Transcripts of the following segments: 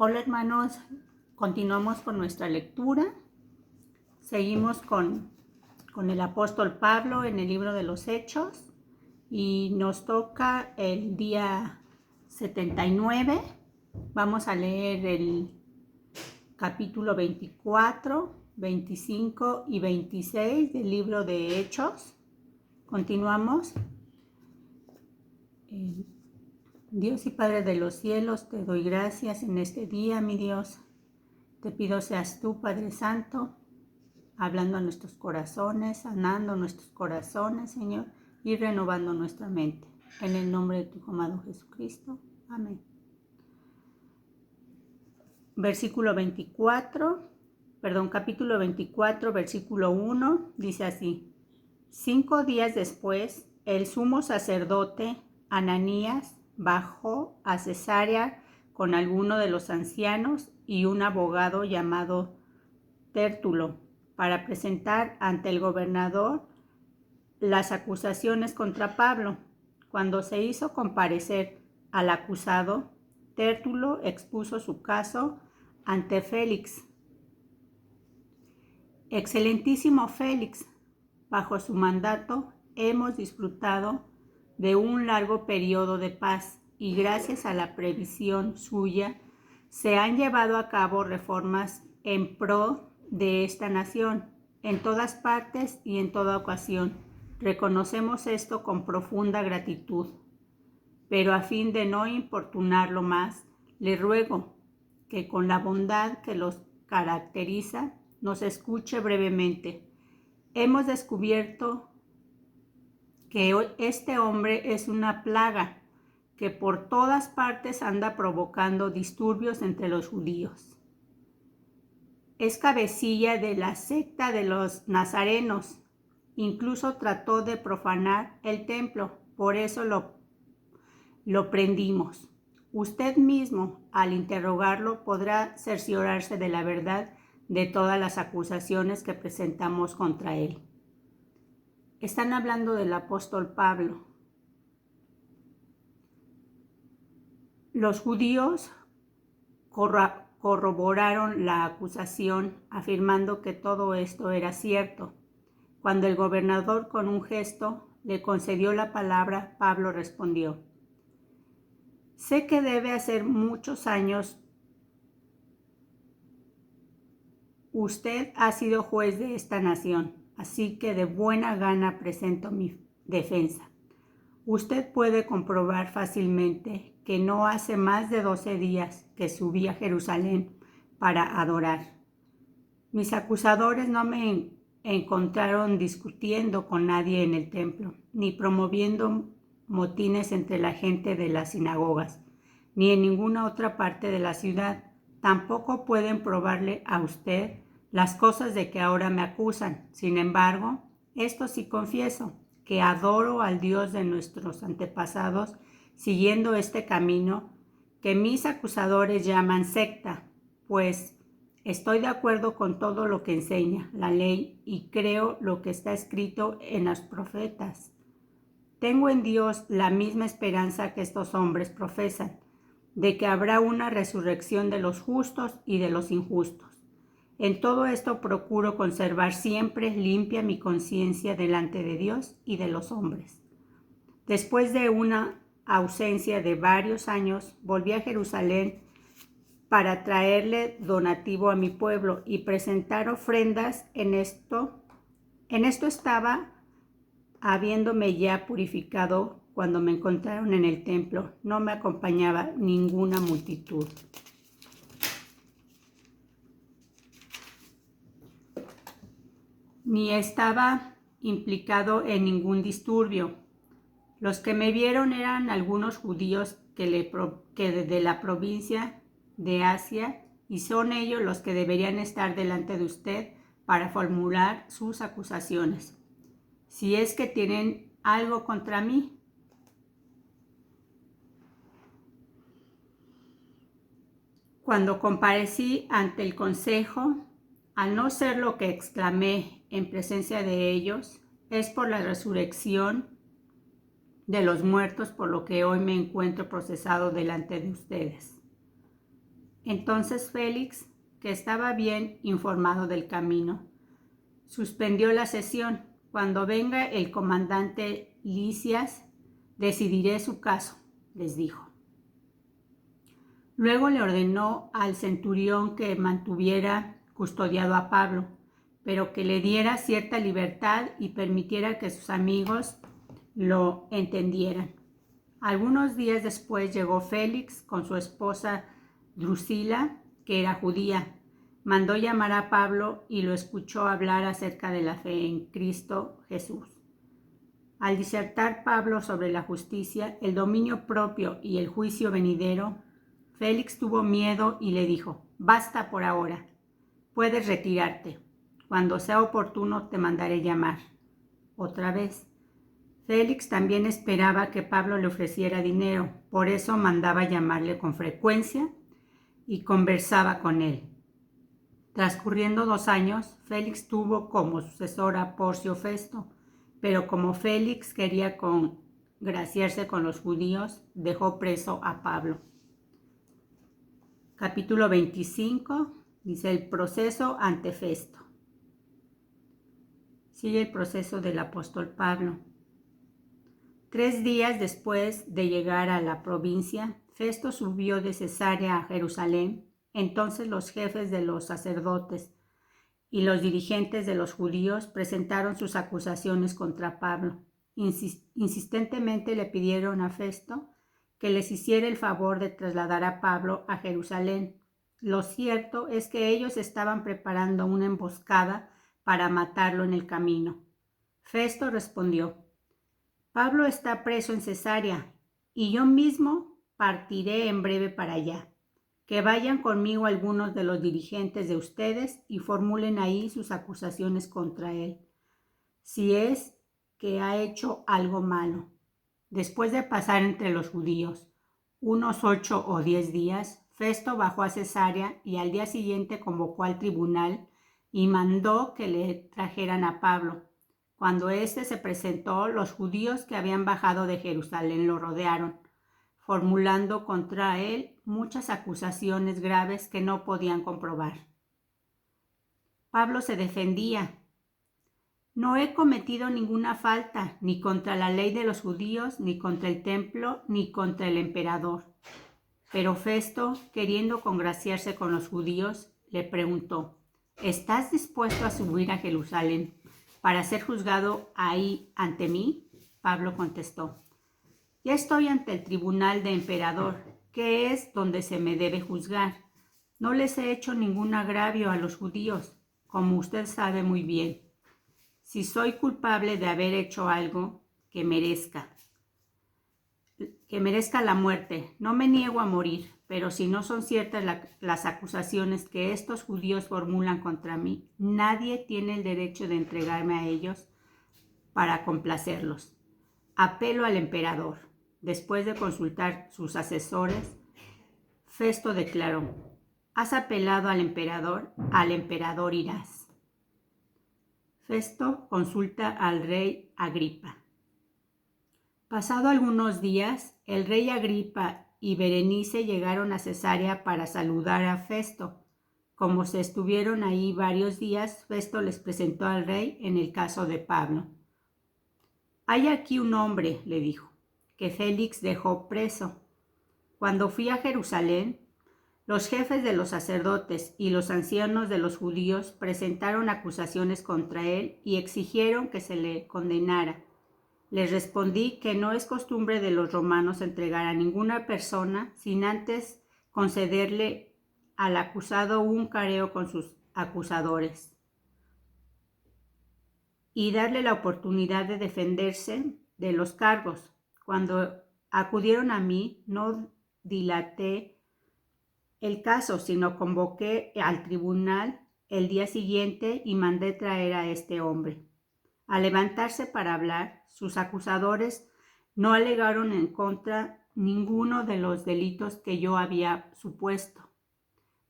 Hola hermanos, continuamos con nuestra lectura. Seguimos con el apóstol Pablo en el libro de los Hechos y nos toca el día 79. Vamos a leer el capítulo 24, 25 y 26 del libro de Hechos. Continuamos. Dios y Padre de los cielos, te doy gracias en este día, mi Dios. Te pido seas tú, Padre Santo, hablando a nuestros corazones, sanando nuestros corazones, Señor, y renovando nuestra mente. En el nombre de tu amado Jesucristo. Amén. Capítulo 24, versículo 1, dice así. 5 días después, el sumo sacerdote Ananías bajó a Cesarea con alguno de los ancianos y un abogado llamado Tértulo para presentar ante el gobernador las acusaciones contra Pablo. Cuando se hizo comparecer al acusado, Tértulo expuso su caso ante Félix. Excelentísimo Félix, bajo su mandato hemos disfrutado de un largo periodo de paz y gracias a la previsión suya se han llevado a cabo reformas en pro de esta nación en todas partes y en toda ocasión. Reconocemos esto con profunda gratitud, pero a fin de no importunarlo más, le ruego que con la bondad que los caracteriza nos escuche brevemente. Hemos descubierto que este hombre es una plaga que por todas partes anda provocando disturbios entre los judíos. Es cabecilla de la secta de los nazarenos. Incluso trató de profanar el templo, por eso lo prendimos. Usted mismo, al interrogarlo, podrá cerciorarse de la verdad de todas las acusaciones que presentamos contra él. Están hablando del apóstol Pablo. Los judíos corroboraron la acusación afirmando que todo esto era cierto. Cuando el gobernador con un gesto le concedió la palabra, Pablo respondió: sé que debe hacer muchos años usted ha sido juez de esta nación, así que de buena gana presento mi defensa. Usted puede comprobar fácilmente que no hace más de 12 días que subí a Jerusalén para adorar. Mis acusadores no me encontraron discutiendo con nadie en el templo, ni promoviendo motines entre la gente de las sinagogas, ni en ninguna otra parte de la ciudad. Tampoco pueden probarle a usted las cosas de que ahora me acusan. Sin embargo, esto sí confieso, que adoro al Dios de nuestros antepasados, siguiendo este camino que mis acusadores llaman secta, pues estoy de acuerdo con todo lo que enseña la ley y creo lo que está escrito en los profetas. Tengo en Dios la misma esperanza que estos hombres profesan, de que habrá una resurrección de los justos y de los injustos. En todo esto procuro conservar siempre limpia mi conciencia delante de Dios y de los hombres. Después de una ausencia de varios años, volví a Jerusalén para traerle donativo a mi pueblo y presentar ofrendas. En esto estaba, habiéndome ya purificado, cuando me encontraron en el templo. No me acompañaba ninguna multitud. Ni estaba implicado en ningún disturbio. Los que me vieron eran algunos judíos que de la provincia de Asia, y son ellos los que deberían estar delante de usted para formular sus acusaciones, si es que tienen algo contra mí. Cuando comparecí ante el consejo, al no ser lo que exclamé en presencia de ellos, es por la resurrección de los muertos por lo que hoy me encuentro procesado delante de ustedes. Entonces Félix, que estaba bien informado del camino, suspendió la sesión. Cuando venga el comandante Lisias, decidiré su caso, les dijo. Luego le ordenó al centurión que mantuviera custodiado a Pablo, pero que le diera cierta libertad y permitiera que sus amigos lo entendieran. Algunos días después llegó Félix con su esposa Drusila, que era judía. Mandó llamar a Pablo y lo escuchó hablar acerca de la fe en Cristo Jesús. Al disertar Pablo sobre la justicia, el dominio propio y el juicio venidero, Félix tuvo miedo y le dijo: «Basta por ahora, puedes retirarte. Cuando sea oportuno te mandaré llamar». Otra vez. Félix también esperaba que Pablo le ofreciera dinero, por eso mandaba llamarle con frecuencia y conversaba con él. Transcurriendo 2 años, Félix tuvo como sucesor a Porcio Festo, pero como Félix quería congraciarse con los judíos, dejó preso a Pablo. Capítulo 25, dice el proceso ante Festo. Sigue el proceso del apóstol Pablo. 3 días después de llegar a la provincia, Festo subió de Cesarea a Jerusalén. Entonces los jefes de los sacerdotes y los dirigentes de los judíos presentaron sus acusaciones contra Pablo. Insistentemente le pidieron a Festo que les hiciera el favor de trasladar a Pablo a Jerusalén. Lo cierto es que ellos estaban preparando una emboscada para matarlo en el camino. Festo respondió: «Pablo está preso en Cesarea y yo mismo partiré en breve para allá. Que vayan conmigo algunos de los dirigentes de ustedes y formulen ahí sus acusaciones contra él, si es que ha hecho algo malo». Después de pasar entre los judíos unos 8 o 10 días, Festo bajó a Cesarea y al día siguiente convocó al tribunal y mandó que le trajeran a Pablo. Cuando éste se presentó, los judíos que habían bajado de Jerusalén lo rodearon, formulando contra él muchas acusaciones graves que no podían comprobar. Pablo se defendía: «No he cometido ninguna falta, ni contra la ley de los judíos, ni contra el templo, ni contra el emperador». Pero Festo, queriendo congraciarse con los judíos, le preguntó: «¿Estás dispuesto a subir a Jerusalén para ser juzgado ahí ante mí?» Pablo contestó: «Ya estoy ante el tribunal de emperador, que es donde se me debe juzgar. No les he hecho ningún agravio a los judíos, como usted sabe muy bien. Si soy culpable de haber hecho algo que merezca la muerte, no me niego a morir, pero si no son ciertas las acusaciones que estos judíos formulan contra mí, nadie tiene el derecho de entregarme a ellos para complacerlos. Apelo al emperador». Después de consultar sus asesores, Festo declaró: «¿Has apelado al emperador irás». Festo consulta al rey Agripa. Pasado algunos días, el rey Agripa y Berenice llegaron a Cesarea para saludar a Festo. Como se estuvieron ahí varios días, Festo les presentó al rey en el caso de Pablo. «Hay aquí un hombre», le dijo, «que Félix dejó preso. Cuando fui a Jerusalén, los jefes de los sacerdotes y los ancianos de los judíos presentaron acusaciones contra él y exigieron que se le condenara. Les respondí que no es costumbre de los romanos entregar a ninguna persona sin antes concederle al acusado un careo con sus acusadores y darle la oportunidad de defenderse de los cargos. Cuando acudieron a mí, no dilaté el caso, sino convoqué al tribunal el día siguiente y mandé traer a este hombre. Al levantarse para hablar, sus acusadores no alegaron en contra ninguno de los delitos que yo había supuesto.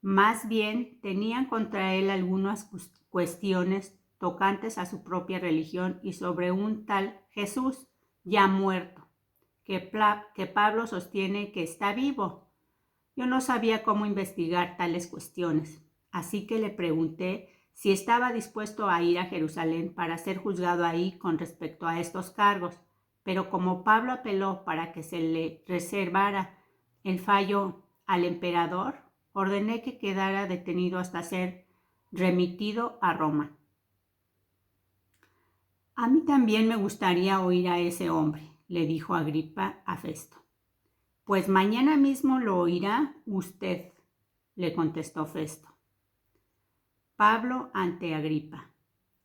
Más bien, tenían contra él algunas cuestiones tocantes a su propia religión y sobre un tal Jesús ya muerto, que Pablo sostiene que está vivo. Yo no sabía cómo investigar tales cuestiones, así que le pregunté si estaba dispuesto a ir a Jerusalén para ser juzgado ahí con respecto a estos cargos, pero como Pablo apeló para que se le reservara el fallo al emperador, ordené que quedara detenido hasta ser remitido a Roma. A mí también me gustaría oír a ese hombre, le dijo Agripa a Festo. Pues mañana mismo lo oirá usted, le contestó Festo. Pablo ante Agripa.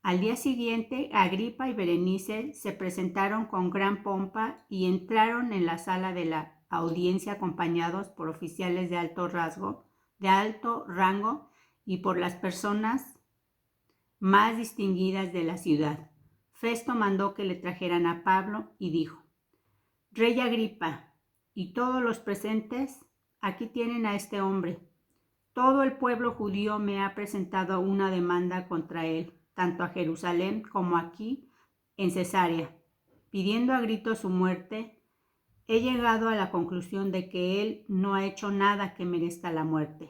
Al día siguiente, Agripa y Berenice se presentaron con gran pompa y entraron en la sala de la audiencia acompañados por oficiales de alto rango y por las personas más distinguidas de la ciudad. Festo mandó que le trajeran a Pablo y dijo: Rey Agripa y todos los presentes, aquí tienen a este hombre. Todo el pueblo judío me ha presentado una demanda contra él, tanto a Jerusalén como aquí en Cesarea, pidiendo a gritos su muerte. He llegado a la conclusión de que él no ha hecho nada que merezca la muerte,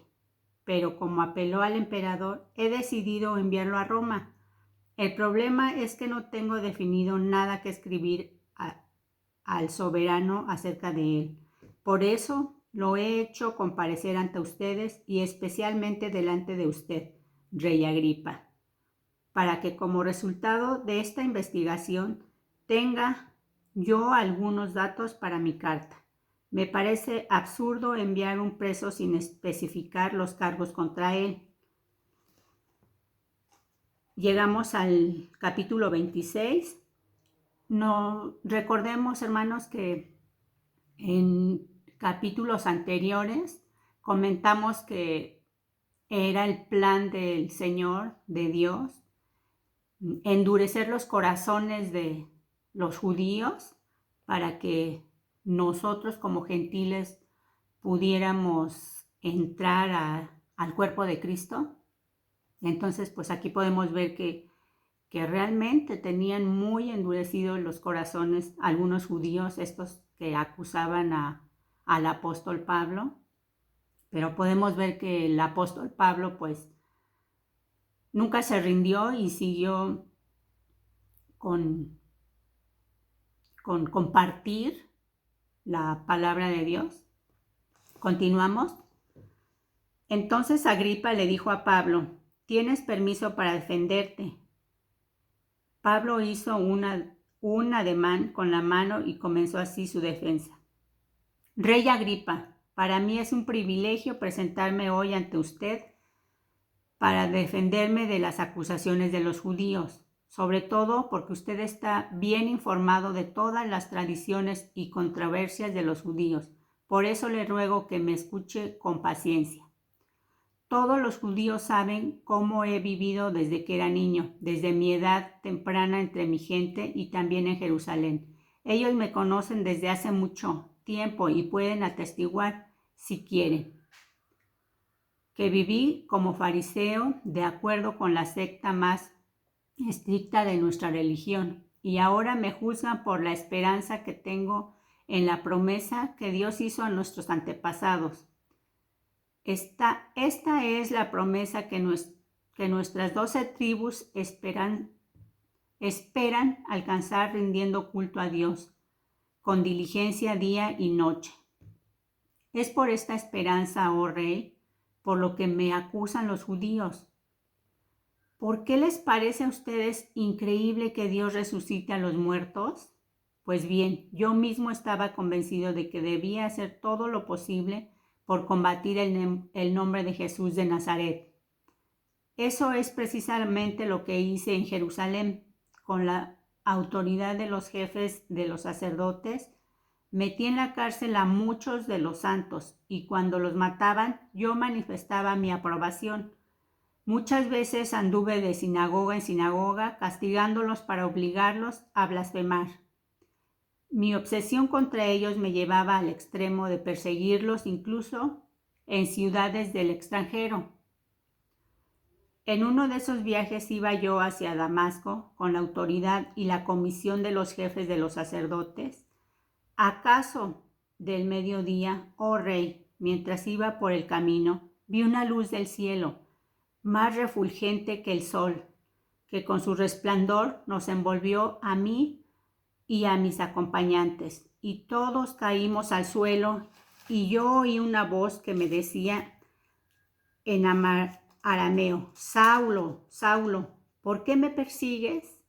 pero como apeló al emperador, he decidido enviarlo a Roma. El problema es que no tengo definido nada que escribir al soberano acerca de él. Por eso lo he hecho comparecer ante ustedes y especialmente delante de usted, Rey Agripa, para que como resultado de esta investigación tenga yo algunos datos para mi carta. Me parece absurdo enviar un preso sin especificar los cargos contra él. Llegamos al capítulo 26. No, recordemos, hermanos, que en capítulos anteriores comentamos que era el plan del Señor, de Dios, endurecer los corazones de los judíos para que nosotros como gentiles pudiéramos entrar al cuerpo de Cristo. Entonces, pues aquí podemos ver que realmente tenían muy endurecidos los corazones algunos judíos, estos que acusaban al apóstol Pablo, pero podemos ver que el apóstol Pablo pues nunca se rindió y siguió con compartir la palabra de Dios. Continuamos. Entonces Agripa le dijo a Pablo: ¿tienes permiso para defenderte? Pablo hizo un ademán con la mano y comenzó así su defensa. Rey Agripa, para mí es un privilegio presentarme hoy ante usted para defenderme de las acusaciones de los judíos, sobre todo porque usted está bien informado de todas las tradiciones y controversias de los judíos. Por eso le ruego que me escuche con paciencia. Todos los judíos saben cómo he vivido desde que era niño, desde mi edad temprana entre mi gente y también en Jerusalén. Ellos me conocen desde hace mucho tiempo y pueden atestiguar, si quieren, que viví como fariseo de acuerdo con la secta más estricta de nuestra religión, y ahora me juzgan por la esperanza que tengo en la promesa que Dios hizo a nuestros antepasados. Esta es la promesa que nuestras 12 tribus esperan alcanzar rindiendo culto a Dios con diligencia día y noche. Es por esta esperanza, oh rey, por lo que me acusan los judíos. ¿Por qué les parece a ustedes increíble que Dios resucite a los muertos? Pues bien, yo mismo estaba convencido de que debía hacer todo lo posible por combatir el nombre de Jesús de Nazaret. Eso es precisamente lo que hice en Jerusalén. Con la autoridad de los jefes de los sacerdotes, metí en la cárcel a muchos de los santos, y cuando los mataban, yo manifestaba mi aprobación. Muchas veces anduve de sinagoga en sinagoga, castigándolos para obligarlos a blasfemar. Mi obsesión contra ellos me llevaba al extremo de perseguirlos incluso en ciudades del extranjero. En uno de esos viajes iba yo hacia Damasco con la autoridad y la comisión de los jefes de los sacerdotes. ¿Acaso del mediodía, oh rey, mientras iba por el camino, vi una luz del cielo, más refulgente que el sol, que con su resplandor nos envolvió a mí y a mis acompañantes, y todos caímos al suelo, y yo oí una voz que me decía en arameo: Saulo, Saulo, ¿por qué me persigues?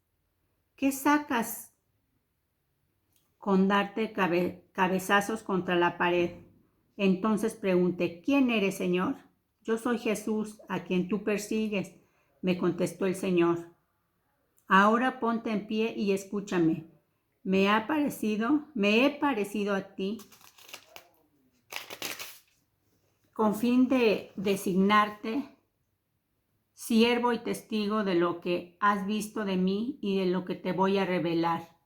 ¿Qué sacas con darte cabezazos contra la pared? Entonces pregunté: ¿quién eres, Señor? Yo soy Jesús, a quien tú persigues, me contestó el Señor. Ahora ponte en pie y escúchame. Me he parecido a ti con fin de designarte siervo y testigo de lo que has visto de mí y de lo que te voy a revelar.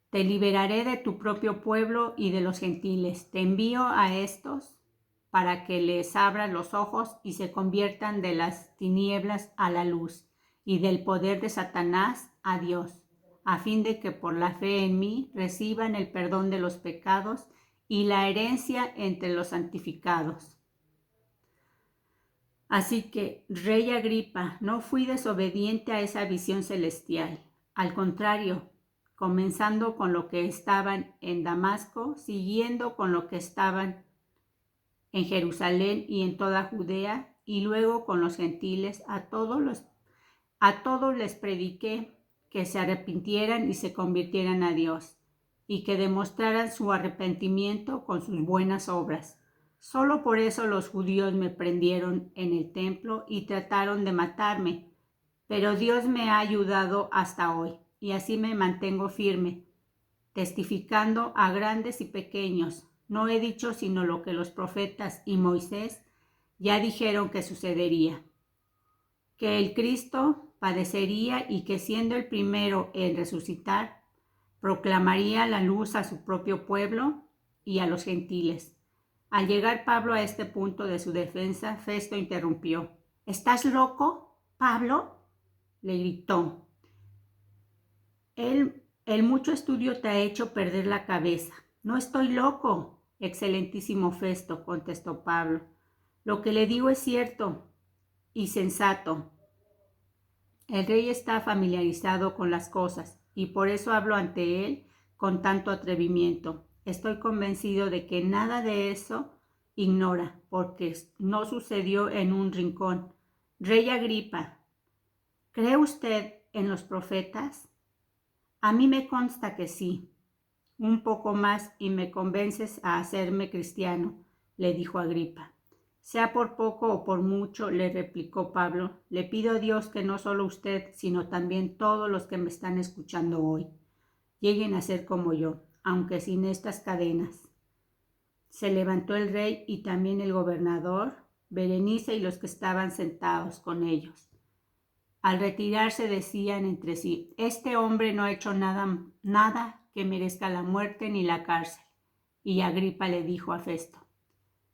Te liberaré de tu propio pueblo y de los gentiles. Te envío a estos para que les abras los ojos y se conviertan de las tinieblas a la luz y del poder de Satanás a Dios, a fin de que por la fe en mí reciban el perdón de los pecados y la herencia entre los santificados. Así que, Rey Agripa, no fui desobediente a esa visión celestial. Al contrario, comenzando con lo que estaban en Damasco, siguiendo con lo que estaban en Jerusalén y en toda Judea, y luego con los gentiles, a todos les prediqué que se arrepintieran y se convirtieran a Dios, y que demostraran su arrepentimiento con sus buenas obras. Solo por eso los judíos me prendieron en el templo y trataron de matarme, pero Dios me ha ayudado hasta hoy, y así me mantengo firme, testificando a grandes y pequeños. No he dicho sino lo que los profetas y Moisés ya dijeron que sucedería: que el Cristo padecería y que, siendo el primero en resucitar, proclamaría la luz a su propio pueblo y a los gentiles. Al llegar Pablo a este punto de su defensa, Festo interrumpió. ¿Estás loco, Pablo?, le gritó. El mucho estudio te ha hecho perder la cabeza. No estoy loco, excelentísimo Festo, contestó Pablo. Lo que le digo es cierto y sensato. El rey está familiarizado con las cosas y por eso hablo ante él con tanto atrevimiento. Estoy convencido de que nada de eso ignora, porque no sucedió en un rincón. Rey Agripa, ¿cree usted en los profetas? A mí me consta que sí. Un poco más y me convences a hacerme cristiano, le dijo Agripa. Sea por poco o por mucho, le replicó Pablo, le pido a Dios que no solo usted, sino también todos los que me están escuchando hoy, lleguen a ser como yo, aunque sin estas cadenas. Se levantó el rey y también el gobernador, Berenice y los que estaban sentados con ellos. Al retirarse decían entre sí: este hombre no ha hecho nada que merezca la muerte ni la cárcel. Y Agripa le dijo a Festo: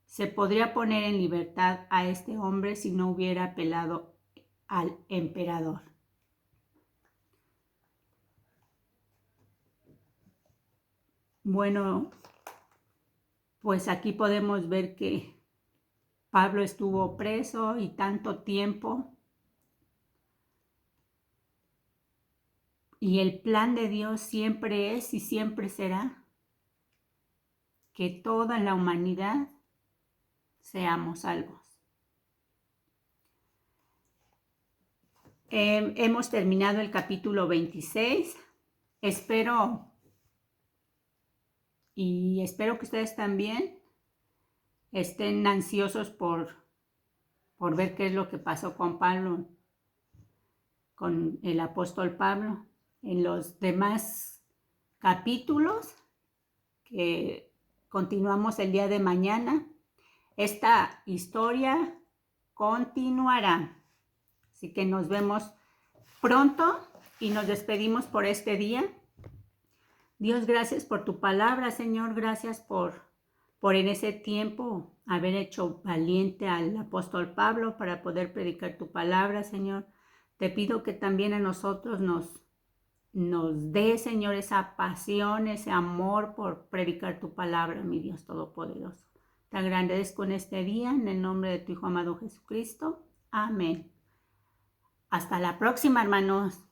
se podría poner en libertad a este hombre si no hubiera apelado al emperador. Bueno, pues aquí podemos ver que Pablo estuvo preso y tanto tiempo. Y el plan de Dios siempre es y siempre será que toda la humanidad seamos salvos. Hemos terminado el capítulo 26. Espero que ustedes también estén ansiosos por ver qué es lo que pasó con Pablo, con el apóstol Pablo. En los demás capítulos que continuamos el día de mañana, esta historia continuará. Así que nos vemos pronto y nos despedimos por este día. Dios, gracias por tu palabra, Señor. Gracias por en ese tiempo haber hecho valiente al apóstol Pablo para poder predicar tu palabra, Señor. Te pido que también a nosotros nos dé, Señor, esa pasión, ese amor por predicar tu palabra, mi Dios Todopoderoso. Te agradezco en este día, en el nombre de tu Hijo amado Jesucristo. Amén. Hasta la próxima, hermanos.